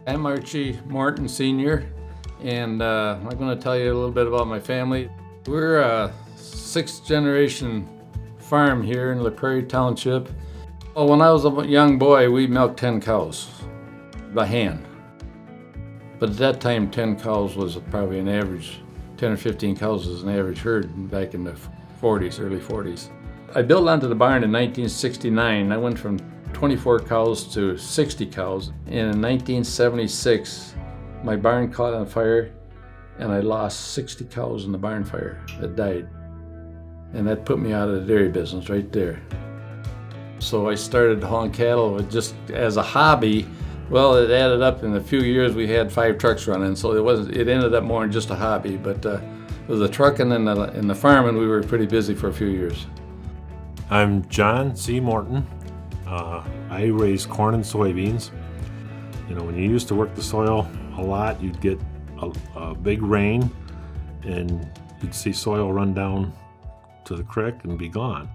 I'm Archie Morton Jr. and I'm going to tell you a little bit about my family. We're a sixth generation farm here in LaPrairie township. Well, when I was a young boy, we milked 10 cows by hand. But at that time, 10 cows was probably an average, 10 or 15 cows was an average herd back in the 40s, early 40s. I built onto the barn in 1969. I went from 24 cows to 60 cows. And in 1976, my barn caught on fire and I lost 60 cows in the barn fire that died. And that put me out of the dairy business right there. So I started hauling cattle just as a hobby. Well, it added up in a few years. We had 5 trucks running, so it ended up more than just a hobby. But with the trucking and the farming, we were pretty busy for a few years. I'm John C. Morton. I raise corn and soybeans. You know, when you used to work the soil a lot, you'd get a big rain and you'd see soil run down to the creek and be gone.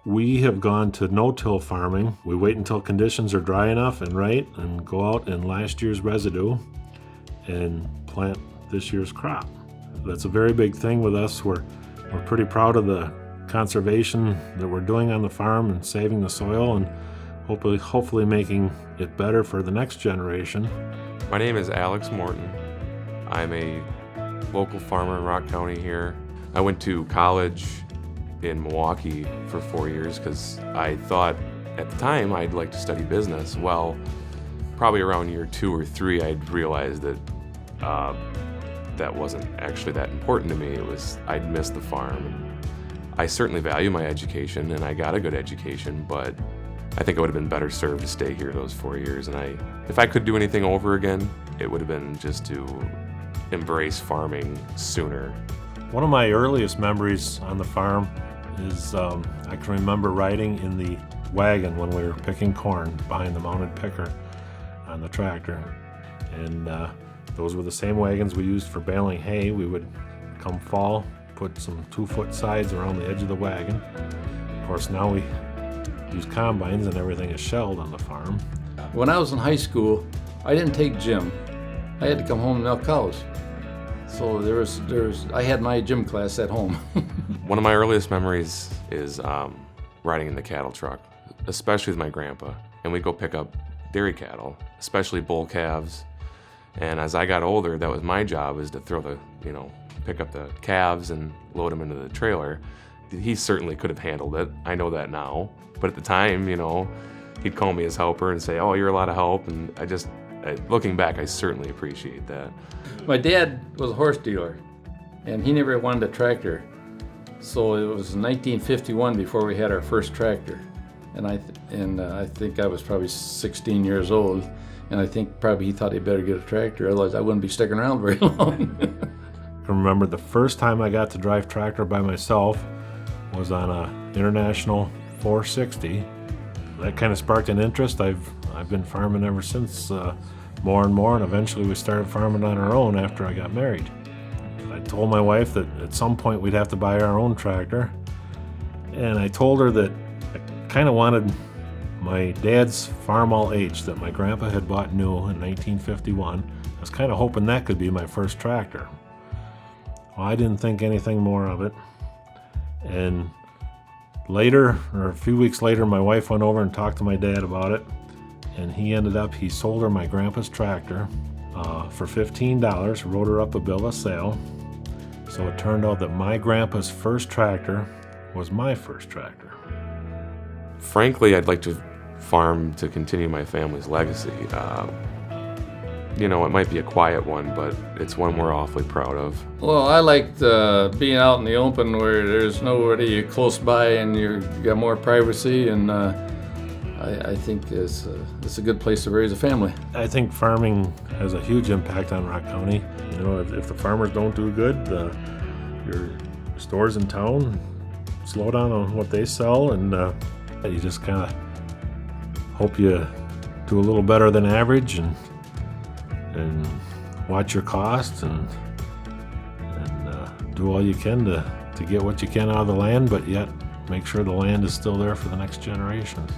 We have gone to no-till farming. We wait until conditions are dry enough and right and go out in last year's residue and plant this year's crop. That's a very big thing with us. We're pretty proud of the conservation that we're doing on the farm and saving the soil and hopefully making it better for the next generation. My name is Alex Morton. I'm a local farmer in Rock County here. I went to college in Milwaukee for 4 years because I thought at the time I'd like to study business. Well, probably around year 2 or 3 I'd realized that that wasn't actually that important to me. I'd missed the farm. I certainly value my education and I got a good education, but I think I would have been better served to stay here those 4 years. And if I could do anything over again, it would have been just to embrace farming sooner. One of my earliest memories on the farm is I can remember riding in the wagon when we were picking corn behind the mounted picker on the tractor. And those were the same wagons we used for baling hay. We would come fall, put some 2-foot sides around the edge of the wagon. Of course, now we use combines and everything is shelled on the farm. When I was in high school, I didn't take gym. I had to come home and milk cows. So I had my gym class at home. One of my earliest memories is riding in the cattle truck, especially with my grandpa. And we'd go pick up dairy cattle, especially bull calves. And as I got older, that was my job, is to pick up the calves and load them into the trailer. He certainly could have handled it. I know that now. But at the time, he'd call me his helper and say, "Oh, you're a lot of help." And looking back, I certainly appreciate that. My dad was a horse dealer, and he never wanted a tractor. So it was 1951 before we had our first tractor. And I think I was probably 16 years old, and I think probably he thought he better get a tractor, otherwise I wouldn't be sticking around very long. I can remember the first time I got to drive tractor by myself was on a International 460. That kind of sparked an interest. I've been farming ever since, more and more, and eventually we started farming on our own after I got married. I told my wife that at some point we'd have to buy our own tractor, and I told her that I kind of wanted my dad's Farm All H that my grandpa had bought new in 1951. I was kind of hoping that could be my first tractor. Well, I didn't think anything more of it, and later, or a few weeks later, my wife went over and talked to my dad about it, and he sold her my grandpa's tractor for $15, wrote her up a bill of sale. So it turned out that my grandpa's first tractor was my first tractor. Frankly, I'd like to farm to continue my family's legacy. It might be a quiet one, but it's one we're awfully proud of. Well, I liked being out in the open where there's nobody close by and you got more privacy, and I think it's a good place to raise a family. I think farming has a huge impact on Rock County. If the farmers don't do good, your stores in town slow down on what they sell, and you just kind of hope you do a little better than average and watch your costs and do all you can to get what you can out of the land, but yet make sure the land is still there for the next generations.